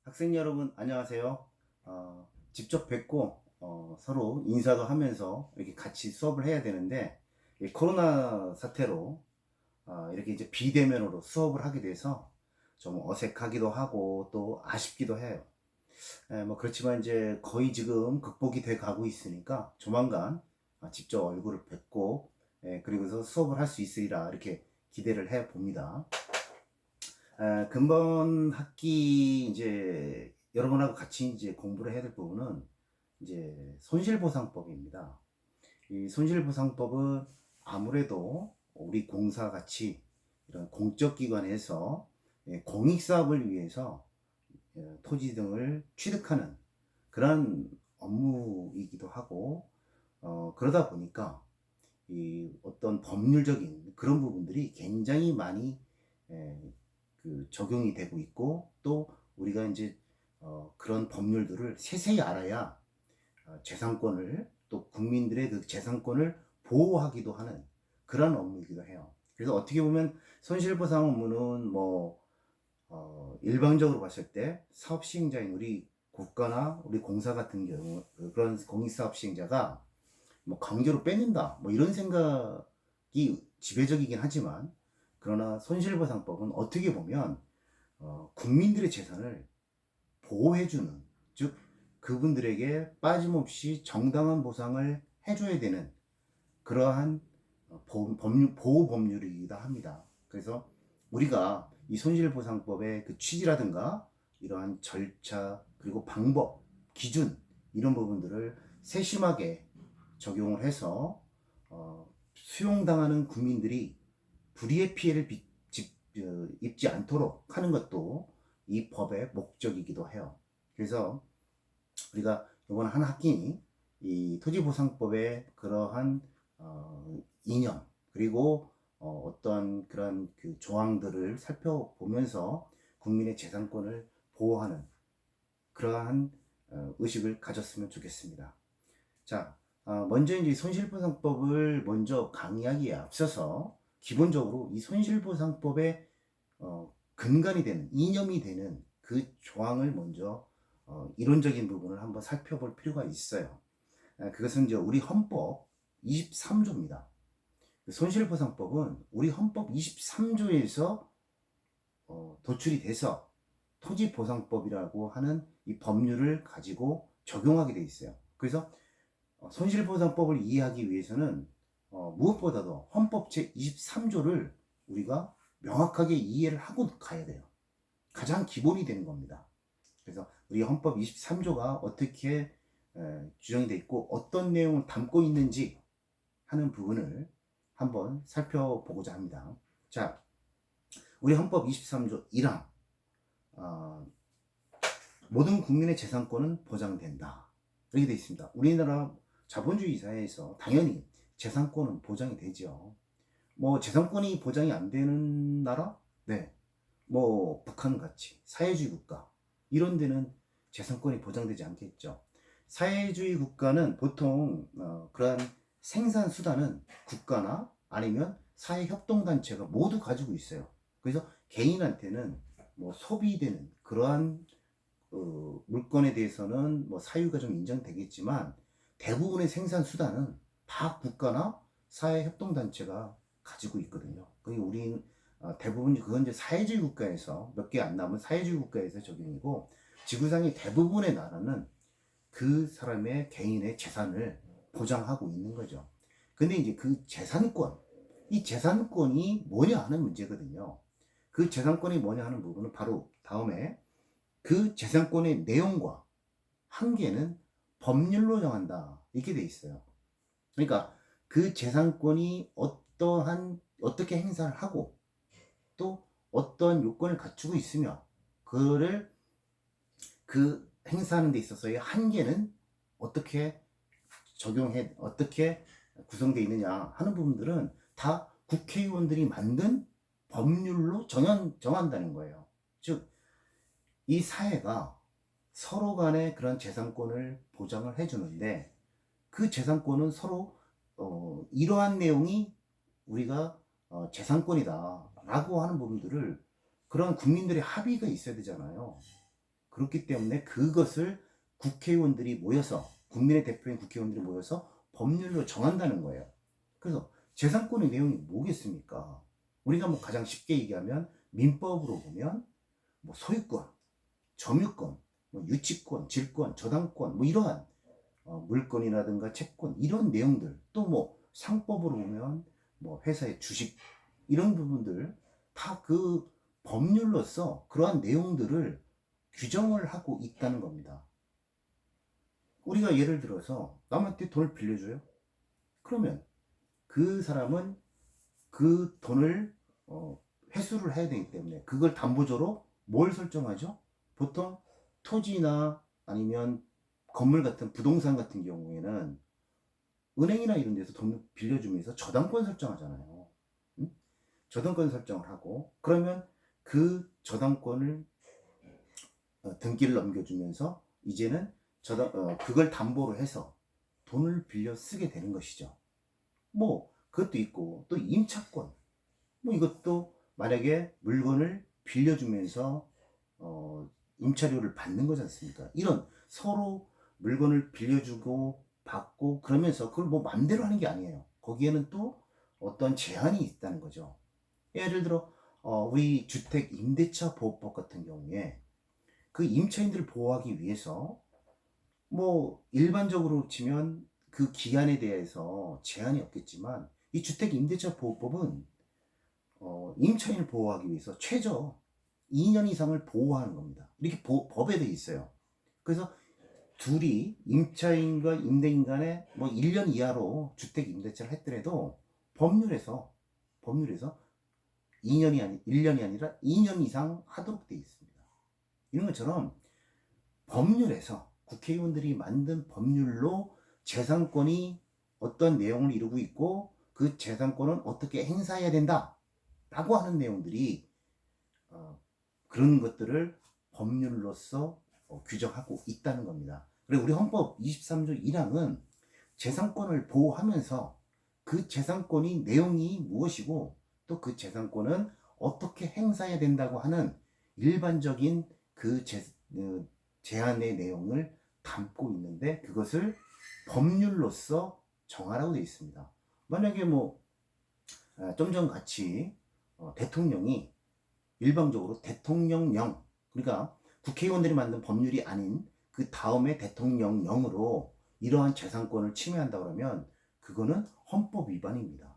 학생 여러분 안녕하세요. 직접 뵙고 서로 인사도 하면서 이렇게 같이 수업을 해야 되는데 이 코로나 사태로 이렇게 이제 비대면으로 수업을 하게 돼서 좀 어색하기도 하고 또 아쉽기도 해요. 뭐 그렇지만 이제 거의 지금 극복이 돼 가고 있으니까 조만간 직접 얼굴을 뵙고 그리고서 수업을 할 수 있으리라 이렇게 기대를 해 봅니다. 근본 학기 이제 여러분하고 같이 이제 공부를 해야 될 부분은 이제 손실보상법입니다. 이 손실보상법은 아무래도 우리 공사 같이 이런 공적 기관에서 공익 사업을 위해서 토지 등을 취득하는 그런 업무이기도 하고 그러다 보니까 이 어떤 법률적인 그런 부분들이 굉장히 많이 에, 그 적용이 되고 있고 또 우리가 이제 그런 법률들을 세세히 알아야 재산권을 또 국민들의 그 재산권을 보호하기도 하는 그런 업무이기도 해요. 그래서 어떻게 보면 손실보상 업무는 뭐 일반적으로 봤을 때 사업 시행자인 우리 국가나 우리 공사 같은 경우 그런 공익사업 시행자가 뭐 강제로 뺏는다 뭐 이런 생각이 지배적이긴 하지만 그러나 손실보상법은 어떻게 보면 국민들의 재산을 보호해주는, 즉 그분들에게 빠짐없이 정당한 보상을 해줘야 되는 그러한 보호 법률이기도 합니다. 그래서 우리가 이 손실보상법의 그 취지라든가 이러한 절차 그리고 방법, 기준 이런 부분들을 세심하게 적용을 해서 수용당하는 국민들이 불이의 피해를 입지 않도록 하는 것도 이 법의 목적이기도 해요. 그래서 우리가 이번 한 학기 이 토지보상법의 그러한 이념 그리고 어떤 그런 그 조항들을 살펴보면서 국민의 재산권을 보호하는 그러한 의식을 가졌으면 좋겠습니다. 자, 먼저 이제 손실보상법을 먼저 강의하기에 앞서서 기본적으로 이 손실보상법의 근간이 되는 이념이 되는 그 조항을 먼저 이론적인 부분을 한번 살펴볼 필요가 있어요. 그것은 이제 우리 헌법 23조입니다. 손실보상법은 우리 헌법 23조에서 도출이 돼서 토지보상법이라고 하는 이 법률을 가지고 적용하게 돼 있어요. 그래서 손실보상법을 이해하기 위해서는 무엇보다도 헌법 제23조를 우리가 명확하게 이해를 하고 가야 돼요. 가장 기본이 되는 겁니다. 그래서 우리 헌법 23조가 어떻게 규정이 되어 있고 어떤 내용을 담고 있는지 하는 부분을 한번 살펴보고자 합니다. 자, 우리 헌법 23조 1항 모든 국민의 재산권은 보장된다. 이렇게 되어 있습니다. 우리나라 자본주의 사회에서 당연히 재산권은 보장이 되죠. 뭐 재산권이 보장이 안 되는 나라? 네. 뭐 북한 같이 사회주의 국가 이런 데는 재산권이 보장되지 않겠죠. 사회주의 국가는 보통 그러한 생산 수단은 국가나 아니면 사회협동단체가 모두 가지고 있어요. 그래서 개인한테는 뭐 소비되는 그러한 물건에 대해서는 뭐 사유가 좀 인정되겠지만 대부분의 생산 수단은 다 국가나 사회협동단체가 가지고 있거든요. 그게 우리 대부분 그건 이제 사회주의 국가에서 몇 개 안 남은 사회주의 국가에서 적용이고 지구상의 대부분의 나라는 그 사람의 개인의 재산을 보장하고 있는 거죠. 근데 이제 그 재산권, 이 재산권이 뭐냐 하는 문제거든요. 그 재산권이 뭐냐 하는 부분은 바로 다음에 그 재산권의 내용과 한계는 법률로 정한다. 이렇게 돼 있어요. 그러니까 그 재산권이 어떻게 행사를 하고 또 어떤 요건을 갖추고 있으며 그를 그 행사하는 데 있어서의 한계는 어떻게 어떻게 구성되어 있느냐 하는 부분들은 다 국회의원들이 만든 법률로 정한다는 거예요. 즉, 이 사회가 서로 간에 그런 재산권을 보장을 해주는데 그 재산권은 서로 이러한 내용이 우리가 재산권이다 라고 하는 부분들을 그런 국민들의 합의가 있어야 되잖아요. 그렇기 때문에 그것을 국회의원들이 모여서, 국민의 대표인 국회의원들이 모여서 법률로 정한다는 거예요. 그래서 재산권의 내용이 뭐겠습니까? 우리가 뭐 가장 쉽게 얘기하면 민법으로 보면 뭐 소유권, 점유권, 뭐 유치권, 질권, 저당권, 뭐 이러한 물권이라든가 채권 이런 내용들, 또 뭐 상법으로 보면 뭐 회사의 주식 이런 부분들 다 그 법률로서 그러한 내용들을 규정을 하고 있다는 겁니다. 우리가 예를 들어서 남한테 돈을 빌려줘요. 그러면 그 사람은 그 돈을 회수를 해야 되기 때문에 그걸 담보조로 뭘 설정하죠? 보통 토지나 아니면 건물 같은 부동산 같은 경우에는 은행이나 이런 데서 돈을 빌려주면서 저당권 설정하잖아요. 응? 저당권 설정을 하고 그러면 그 저당권을 등기를 넘겨주면서 이제는 그걸 담보로 해서 돈을 빌려 쓰게 되는 것이죠. 뭐 그것도 있고 또 임차권 뭐 이것도 만약에 물건을 빌려주면서 임차료를 받는 거지 않습니까? 이런 서로 물건을 빌려주고 받고 그러면서 그걸 뭐 맘대로 하는 게 아니에요. 거기에는 또 어떤 제한이 있다는 거죠. 예를 들어 우리 주택 임대차 보호법 같은 경우에 그 임차인들을 보호하기 위해서 뭐 일반적으로 치면 그 기간에 대해서 제한이 없겠지만 이 주택 임대차 보호법은 임차인을 보호하기 위해서 최저 2년 이상을 보호하는 겁니다. 이렇게 법에 되어 있어요. 그래서 둘이 임차인과 임대인 간에 뭐 1년 이하로 주택 임대차를 했더라도 법률에서 1년이 아니라 2년 이상 하도록 되어 있습니다. 이런 것처럼 법률에서 국회의원들이 만든 법률로 재산권이 어떤 내용을 이루고 있고 그 재산권은 어떻게 행사해야 된다 라고 하는 내용들이 그런 것들을 법률로서 규정하고 있다는 겁니다. 그리고 우리 헌법 23조 1항은 재산권을 보호하면서 그 재산권이 내용이 무엇이고 또 그 재산권은 어떻게 행사해야 된다고 하는 일반적인 그 제한의 내용을 담고 있는데 그것을 법률로서 정하라고 되어 있습니다. 만약에 뭐 좀 전 같이 대통령이 일방적으로 대통령령, 그러니까 국회의원들이 만든 법률이 아닌 그 다음에 대통령령으로 이러한 재산권을 침해한다 그러면 그거는 헌법 위반입니다.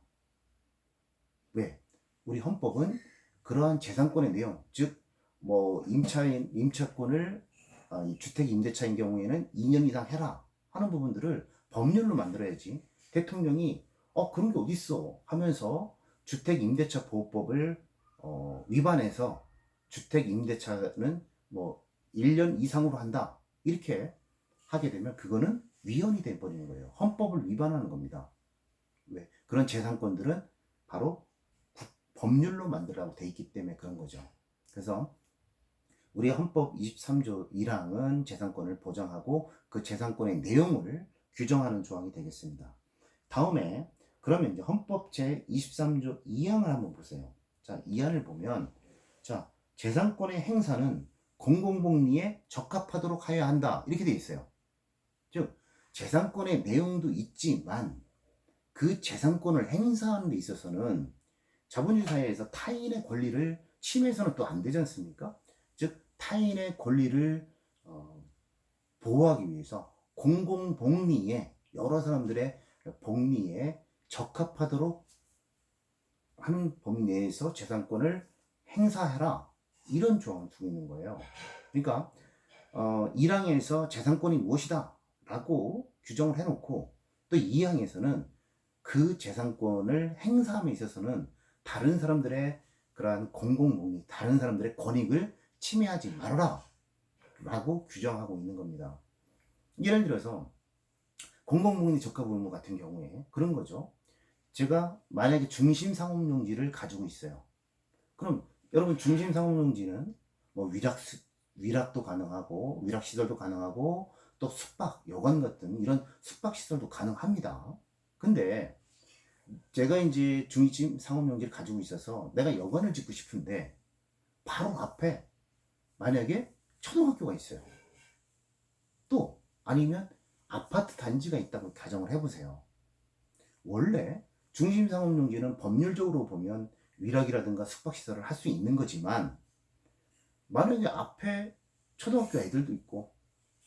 왜? 우리 헌법은 그러한 재산권의 내용, 즉 뭐 임차권을 주택 임대차인 경우에는 2년 이상 해라 하는 부분들을 법률로 만들어야지 대통령이 그런 게 어딨어 하면서 주택 임대차 보호법을 위반해서 주택 임대차는 뭐 1년 이상으로 한다 이렇게 하게 되면 그거는 위헌이 돼 버리는 거예요. 헌법을 위반하는 겁니다. 왜? 그런 재산권들은 바로 법률로 만들라고 돼 있기 때문에 그런 거죠. 그래서 우리 헌법 23조 1항은 재산권을 보장하고 그 재산권의 내용을 규정하는 조항이 되겠습니다. 다음에 그러면 이제 헌법 제 23조 2항을 한번 보세요. 자, 2항을 보면 자, 재산권의 행사는 공공복리에 적합하도록 하여야 한다. 이렇게 되어 있어요. 즉 재산권의 내용도 있지만 그 재산권을 행사하는 데 있어서는 자본주의 사회에서 타인의 권리를 침해해서는 또 안 되지 않습니까? 즉 타인의 권리를 보호하기 위해서 공공복리에 여러 사람들의 복리에 적합하도록 하는 범위 내에서 재산권을 행사해라 이런 조항을 두고 있는 거예요. 그러니까 1항에서 재산권이 무엇이다 라고 규정을 해놓고 또 2항에서는 그 재산권을 행사함에 있어서는 다른 사람들의 그러한 공공복리, 다른 사람들의 권익을 침해하지 말아라 라고 규정하고 있는 겁니다. 예를 들어서 공공복리 적합 의무 같은 경우에 그런 거죠. 제가 만약에 중심상업용지를 가지고 있어요. 그럼 여러분 중심상업용지는 뭐 위락도 가능하고 위락시설도 가능하고 또 숙박, 여관 같은 이런 숙박시설도 가능합니다. 근데 제가 이제 중심상업용지를 가지고 있어서 내가 여관을 짓고 싶은데 바로 앞에 만약에 초등학교가 있어요. 또 아니면 아파트 단지가 있다고 가정을 해보세요. 원래 중심상업용지는 법률적으로 보면 위락이라든가 숙박시설을 할 수 있는 거지만, 만약에 앞에 초등학교 애들도 있고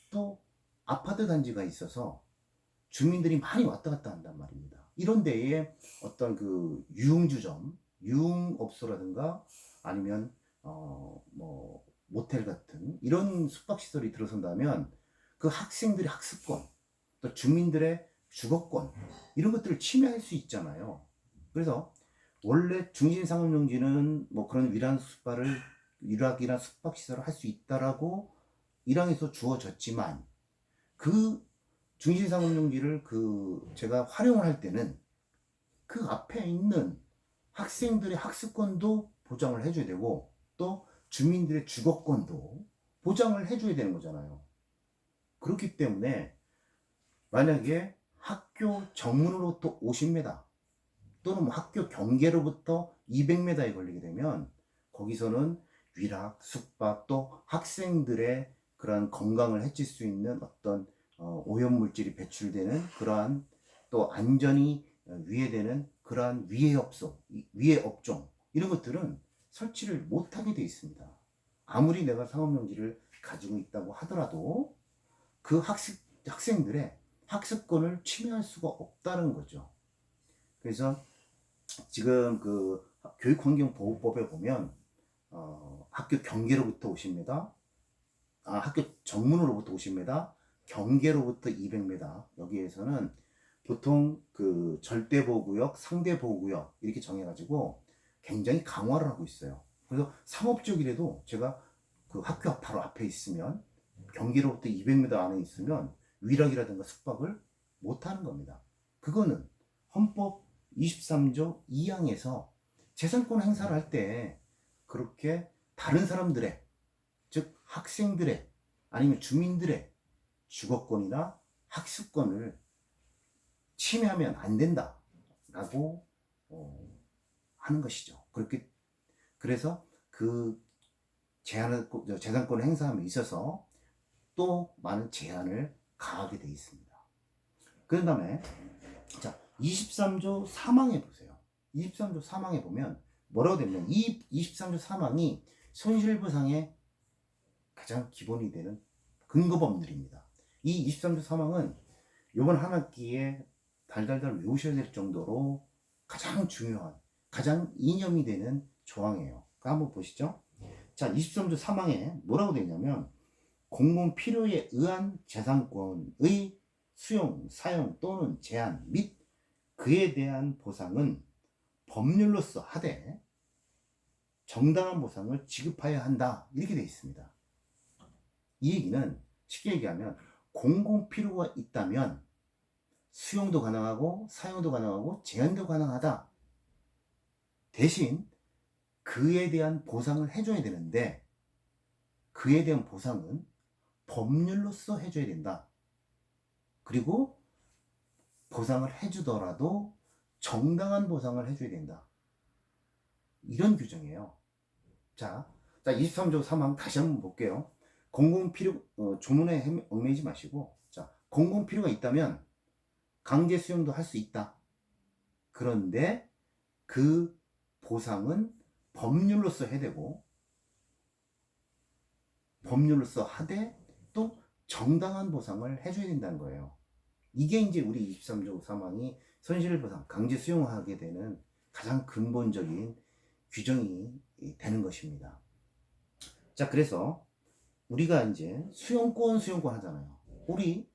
또 아파트 단지가 있어서 주민들이 많이 왔다 갔다 한단 말입니다. 이런 데에 어떤 그 유흥주점, 유흥업소라든가 아니면 뭐 모텔 같은 이런 숙박시설이 들어선다면 그 학생들의 학습권, 또 주민들의 주거권, 이런 것들을 침해할 수 있잖아요. 그래서 원래 중심상업용지는 뭐 그런 위락이나 숙박시설을 할 수 있다라고 1항에서 주어졌지만, 그 중심상업용지를 제가 활용을 할 때는 그 앞에 있는 학생들의 학습권도 보장을 해줘야 되고, 또 주민들의 주거권도 보장을 해줘야 되는 거잖아요. 그렇기 때문에 만약에 학교 정문으로부터 50m 또는 뭐 학교 경계로부터 200m에 걸리게 되면 거기서는 위락, 숙박, 또 학생들의 그러한 건강을 해칠 수 있는 어떤 오염물질이 배출되는 그러한, 또 안전이 위해되는 그러한 위해 업종, 이런 것들은 설치를 못하게 되어 있습니다. 아무리 내가 상업용지를 가지고 있다고 하더라도 그 학생들의 학습권을 침해할 수가 없다는 거죠. 그래서 지금 그 교육환경보호법에 보면 학교 경계로부터 50m, 학교 정문으로부터 50m, 경계로부터 200m, 여기에서는 보통 그 절대보호구역, 상대보호구역 이렇게 정해가지고 굉장히 강화를 하고 있어요. 그래서 상업적이라도 제가 그 학교 바로 앞에 있으면, 경계로부터 200m 안에 있으면 위락이라든가 숙박을 못하는 겁니다. 그거는 헌법 23조 2항에서 재산권 행사를 할 때 그렇게 다른 사람들의, 즉 학생들의 아니면 주민들의 주거권이나 학습권을 침해하면 안 된다라고 하는 것이죠. 그래서 그 재산권을 행사함에 있어서 또 많은 제한을 가하게 되어 있습니다. 그 다음에 자, 23조 3항에 보세요. 23조 3항에 보면 뭐라고 되냐면, 이 23조 3항이 손실보상의 가장 기본이 되는 근거법률입니다. 이 23조 3항은 이번 한 학기에 달달달 외우셔야 될 정도로 가장 중요한, 가장 이념이 되는 조항이에요. 한번 보시죠. 자, 23조 3항에 뭐라고 되냐면, 공공 필요에 의한 재산권의 수용, 사용 또는 제한 및 그에 대한 보상은 법률로서 하되 정당한 보상을 지급하여야 한다, 이렇게 되어 있습니다. 이 얘기는 쉽게 얘기하면 공공 필요가 있다면 수용도 가능하고 사용도 가능하고 제한도 가능하다. 대신 그에 대한 보상을 해줘야 되는데, 그에 대한 보상은 법률로서 해줘야 된다. 그리고 보상을 해주더라도 정당한 보상을 해줘야 된다. 이런 규정이에요. 자 23조 3항 다시 한번 볼게요. 공공필요, 조문에 얽매이지 마시고, 자, 공공필요가 있다면 강제 수용도 할 수 있다. 그런데 그 보상은 법률로서 해야 되고, 법률로서 하되 또 정당한 보상을 해줘야 된다는 거예요. 이게 이제 우리 23조 3항이 손실보상, 강제 수용하게 되는 가장 근본적인 규정이 되는 것입니다. 자, 그래서 우리가 이제 수용권 하잖아요. 우리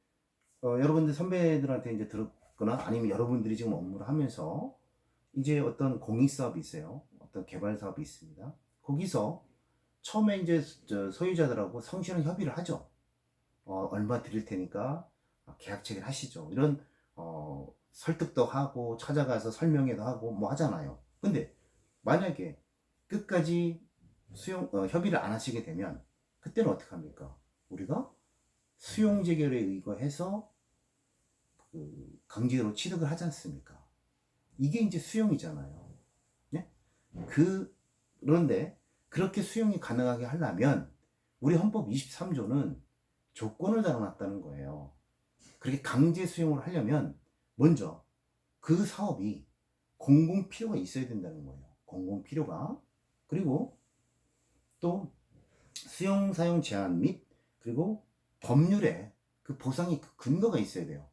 여러분들 선배들한테 이제 들었거나 아니면 여러분들이 지금 업무를 하면서 이제 어떤 공익사업이 있어요. 어떤 개발 사업이 있습니다. 거기서 처음에 이제 소유자들하고 성실한 협의를 하죠. 얼마 드릴 테니까 계약 체결 하시죠. 이런 설득도 하고 찾아가서 설명회도 하고 뭐 하잖아요. 근데 만약에 끝까지 협의를 안 하시게 되면 그때는 어떻게 합니까? 우리가 수용 재결에 의거해서 강제로 취득을 하지 않습니까? 이게 이제 수용이잖아요. 네? 그런데 그렇게 수용이 가능하게 하려면 우리 헌법 23조는 조건을 달아놨다는 거예요. 그렇게 강제 수용을 하려면 먼저 그 사업이 공공 필요가 있어야 된다는 거예요. 공공 필요가. 그리고 또 수용 사용 제한 및 그리고 법률에 그 보상의 그 근거가 있어야 돼요.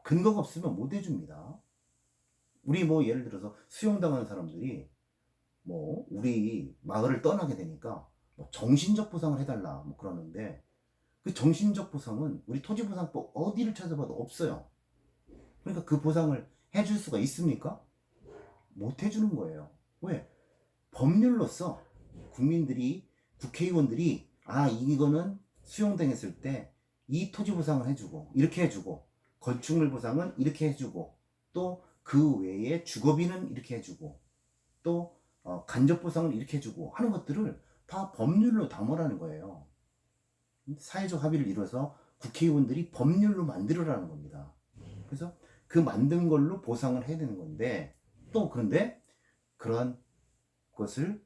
근거가 없으면 못 해줍니다. 우리 뭐 예를 들어서 수용당하는 사람들이 뭐 우리 마을을 떠나게 되니까 뭐 정신적 보상을 해달라 뭐 그러는데, 그 정신적 보상은 우리 토지보상법 어디를 찾아봐도 없어요. 그러니까 그 보상을 해줄 수가 있습니까? 못 해주는 거예요. 왜? 법률로서 국민들이, 국회의원들이 이거는 수용당했을 때 이 토지 보상을 해주고 이렇게 해주고, 건축물 보상은 이렇게 해주고, 또 그 외에 주거비는 이렇게 해주고, 또 간접 보상을 이렇게 해주고 하는 것들을 다 법률로 담으라는 거예요. 사회적 합의를 이뤄서 국회의원들이 법률로 만들으라는 겁니다. 그래서 그 만든 걸로 보상을 해야 되는 건데, 또 그런데 그런 것을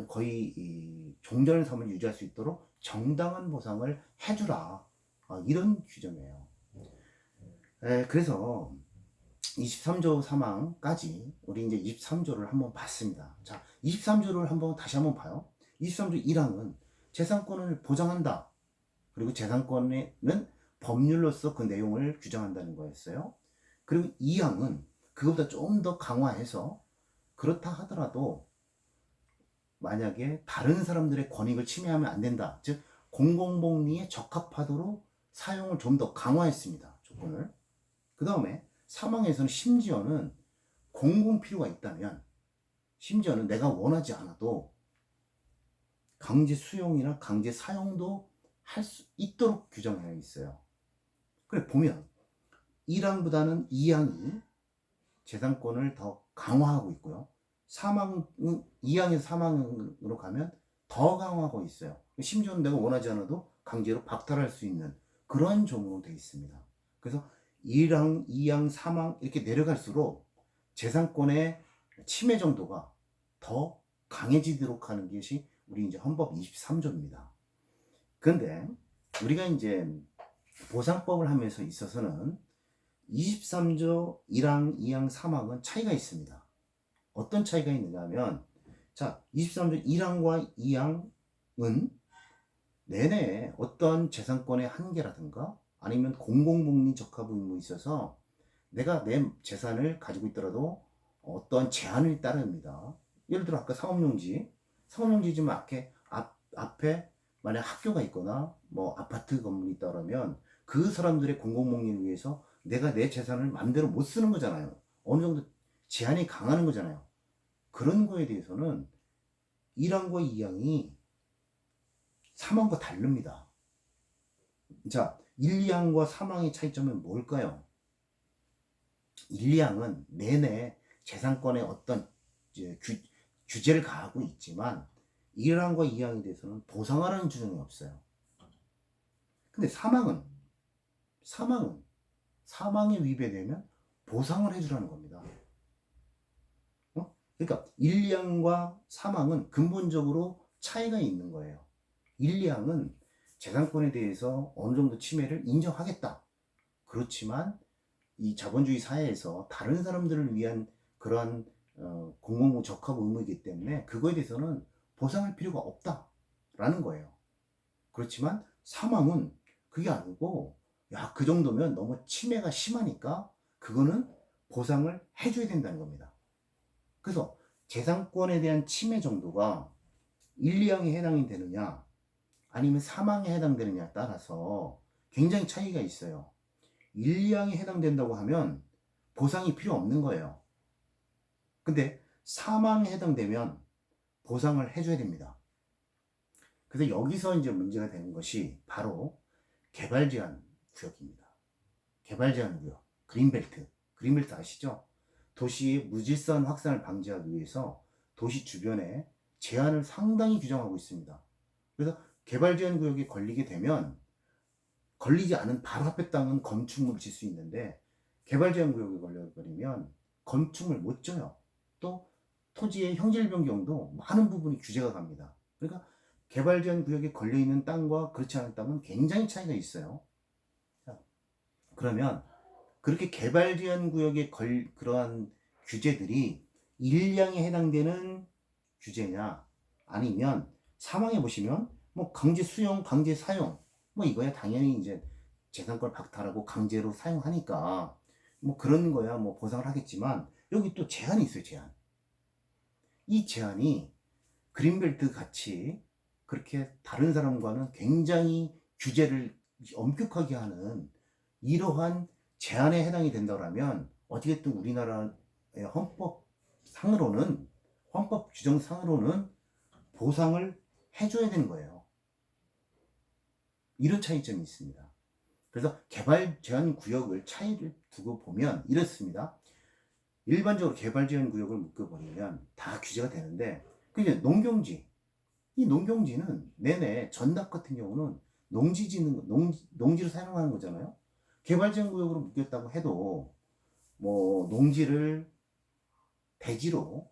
거의 종전의 삶을 유지할 수 있도록 정당한 보상을 해주라, 이런 규정이에요. 그래서 23조 사망까지 우리 이제 23조를 한번 봤습니다. 자, 23조를 다시 한번 봐요. 23조 1항은 재산권을 보장한다. 그리고 재산권에는 법률로서 그 내용을 규정한다는 거였어요. 그리고 2항은 그것보다 좀 더 강화해서, 그렇다 하더라도 만약에 다른 사람들의 권익을 침해하면 안 된다. 즉 공공복리에 적합하도록 사용을 좀 더 강화했습니다. 조건을. 그 다음에 사망에서는 심지어는 공공 필요가 있다면, 심지어는 내가 원하지 않아도 강제 수용이나 강제 사용도 할 수 있도록 규정되어 있어요. 그래 보면 1항보다는 2항이 재산권을 더 강화하고 있고요. 2항에서 사망으로 가면 더 강화하고 있어요. 심지어는 내가 원하지 않아도 강제로 박탈할 수 있는 그런 종으로 되어 있습니다. 그래서 1항, 2항, 3항 이렇게 내려갈수록 재산권의 침해 정도가 더 강해지도록 하는 것이 우리 이제 헌법 23조입니다. 그런데 우리가 이제 보상법을 하면서 있어서는 23조 1항, 2항, 3항은 차이가 있습니다. 어떤 차이가 있느냐 하면, 자, 23조 1항과 2항은 내내 어떤 재산권의 한계라든가 아니면 공공복리 적합 의무에 있어서 내가 내 재산을 가지고 있더라도 어떤 제한을 따릅니다. 예를 들어 아까 상업용지지만 앞에 만약 학교가 있거나 뭐 아파트 건물이 있다 그러면 그 사람들의 공공복리를 위해서 내가 내 재산을 마음대로 못 쓰는 거잖아요. 어느 정도 제한이 강하는 거잖아요. 그런 거에 대해서는 1항과 2항이 3항과 다릅니다. 자, 1, 2항과 3항의 차이점은 뭘까요? 1, 2항은 내내 재산권에 어떤 규제를 가하고 있지만 1항과 2항에 대해서는 보상하라는 규정이 없어요. 근데 사망에 위배되면 보상을 해주라는 겁니다. 그러니까 1, 2항과 3항은 근본적으로 차이가 있는 거예요. 1, 2항은 재산권에 대해서 어느 정도 침해를 인정하겠다. 그렇지만 이 자본주의 사회에서 다른 사람들을 위한 그러한 공공 적합 의무이기 때문에 그거에 대해서는 보상할 필요가 없다라는 거예요. 그렇지만 사망은 그게 아니고, 야, 그 정도면 너무 침해가 심하니까 그거는 보상을 해줘야 된다는 겁니다. 그래서 재산권에 대한 침해 정도가 1, 2항에 해당이 되느냐 아니면 3항에 해당되느냐에 따라서 굉장히 차이가 있어요. 1, 2항에 해당된다고 하면 보상이 필요 없는 거예요. 근데 3항에 해당되면 보상을 해줘야 됩니다. 그래서 여기서 이제 문제가 되는 것이 바로 개발제한 구역입니다. 개발제한 구역, 그린벨트 아시죠? 도시의 무질서한 확산을 방지하기 위해서 도시 주변에 제한을 상당히 규정하고 있습니다. 그래서 개발제한 구역에 걸리게 되면 걸리지 않은 바로 앞에 땅은 건축물을 질 수 있는데, 개발제한 구역에 걸려버리면 건축물 못 져요. 또 토지의 형질 변경도 많은 부분이 규제가 갑니다. 그러니까 개발제한 구역에 걸려있는 땅과 그렇지 않은 땅은 굉장히 차이가 있어요. 자, 그러면 그렇게 개발제한 구역에 그러한 규제들이 일량에 해당되는 규제냐, 아니면 사망해 보시면 뭐 강제 수용, 강제 사용 뭐 이거야 당연히 이제 재산권 박탈하고 강제로 사용하니까 뭐 그런 거야 뭐 보상을 하겠지만, 여기 또 제한이 있어요. 제한. 이 제한이 그린벨트 같이 그렇게 다른 사람과는 굉장히 규제를 엄격하게 하는 이러한 제한에 해당이 된다면 어떻게든 우리나라의 헌법상으로는, 헌법 규정상으로는 보상을 해줘야 되는 거예요. 이런 차이점이 있습니다. 그래서 개발 제한 구역을 차이를 두고 보면 이렇습니다. 일반적으로 개발 제한 구역을 묶어버리면 다 규제가 되는데, 그게 농경지, 이 농경지는 내내 전납 같은 경우는 농지 짓는 농지를 사용하는 거잖아요. 개발 제한 구역으로 묶였다고 해도 뭐 농지를 대지로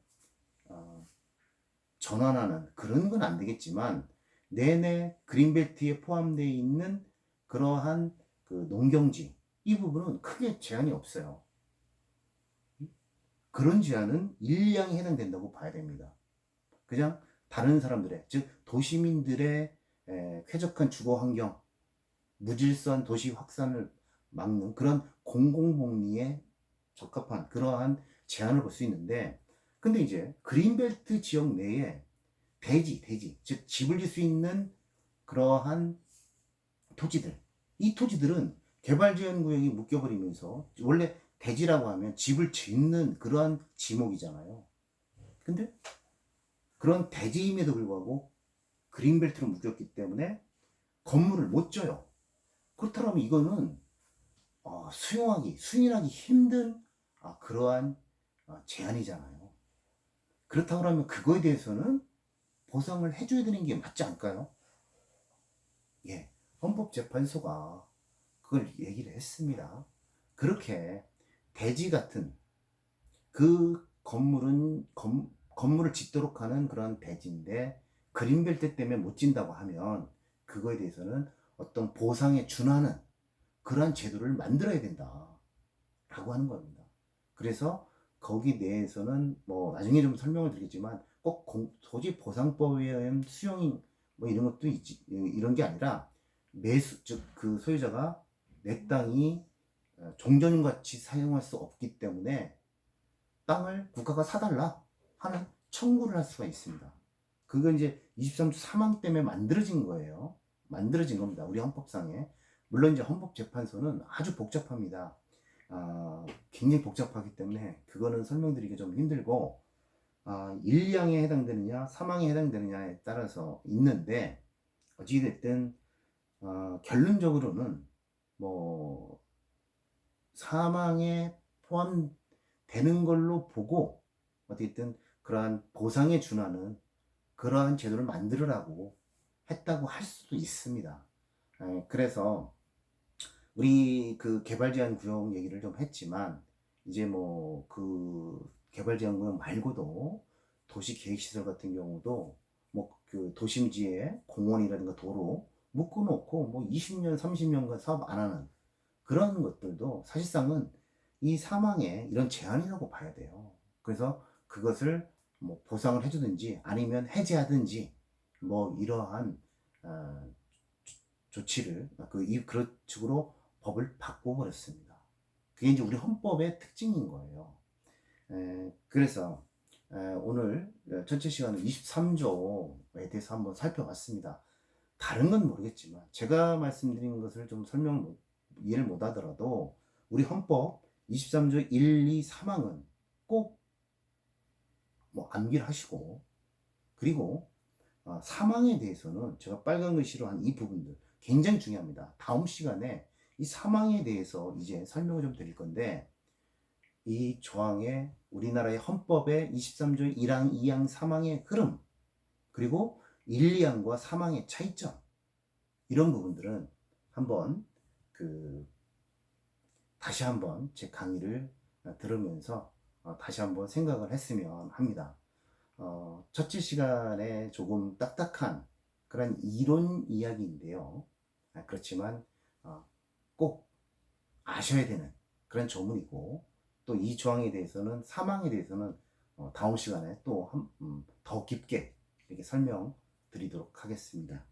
전환하는 그런 건 안 되겠지만, 내내 그린벨트에 포함되어 있는 그러한 그 농경지, 이 부분은 크게 제한이 없어요. 그런 제한은 일량에 해당된다고 봐야 됩니다. 그냥 다른 사람들의, 즉 도시민들의 쾌적한 주거 환경, 무질서한 도시 확산을 막는 그런 공공복리에 적합한 그러한 제한을 볼 수 있는데, 근데 이제 그린벨트 지역 내에 대지, 즉 집을 질 수 있는 그러한 토지들, 이 토지들은 개발제한구역이 묶여버리면서, 원래 대지라고 하면 집을 짓는 그러한 지목이잖아요. 근데 그런 대지임에도 불구하고 그린벨트로 묶였기 때문에 건물을 못 져요. 그렇다면 이거는 수용하기 힘든 그러한 제한이잖아요. 그렇다고 하면 그거에 대해서는 보상을 해줘야 되는 게 맞지 않을까요? 예, 헌법재판소가 그걸 얘기를 했습니다. 그렇게 대지 같은 그 건물을 짓도록 하는 그런 대지인데 그린벨트 때문에 못 진다고 하면 그거에 대해서는 어떤 보상에 준하는 그러한 제도를 만들어야 된다 라고 하는 겁니다. 그래서 거기 내에서는 뭐 나중에 좀 설명을 드리겠지만, 꼭 토지 보상법에 의한 수용 뭐 이런 것도 있지, 이런 게 아니라 매수, 즉 그 소유자가 내 땅이 종전같이 사용할 수 없기 때문에 땅을 국가가 사달라 하는 청구를 할 수가 있습니다. 그건 이제 23조 3항 때문에 만들어진 거예요. 만들어진 겁니다. 우리 헌법상에. 물론 이제 헌법재판소는 아주 복잡합니다. 굉장히 복잡하기 때문에 그거는 설명드리기 좀 힘들고, 일량에 해당되느냐 사망에 해당되느냐에 따라서 있는데, 어찌됐든 결론적으로는 뭐 사망에 포함되는 걸로 보고 어쨌든 그러한 보상에 준하는 그러한 제도를 만들으라고 했다고 할 수도 있습니다. 그래서 우리 그 개발제한 구역 얘기를 좀 했지만, 이제 뭐 그 개발제한 구역 말고도 도시계획시설 같은 경우도 뭐 그 도심지에 공원이라든가 도로 묶어놓고 뭐 20년 30년간 사업 안 하는 그런 것들도 사실상은 이 사망에 이런 제한이라고 봐야 돼요. 그래서 그것을 뭐 보상을 해주든지 아니면 해제하든지 뭐 이러한 조치를 그런 식으로 법을 바꿔버렸습니다. 그게 이제 우리 헌법의 특징인 거예요. 그래서 오늘 전체 시간은 23조에 대해서 한번 살펴봤습니다. 다른 건 모르겠지만 제가 말씀드린 것을 좀 이해를 못 하더라도 우리 헌법 23조 1, 2, 3항은 꼭 뭐 암기를 하시고, 그리고 3항에 대해서는 제가 빨간 글씨로 한 이 부분들 굉장히 중요합니다. 다음 시간에 이 3항에 대해서 이제 설명을 좀 드릴 건데, 이 조항의 우리나라의 헌법의 23조 1항, 2항, 3항의 흐름, 그리고 1, 2항과 3항의 차이점, 이런 부분들은 한번 다시 한번 제 강의를 들으면서 다시 한번 생각을 했으면 합니다. 첫째 시간에 조금 딱딱한 그런 이론 이야기인데요. 그렇지만 꼭 아셔야 되는 그런 조문이고, 또 이 조항에 대해서는, 사망에 대해서는 다음 시간에 또 더 깊게 이렇게 설명드리도록 하겠습니다.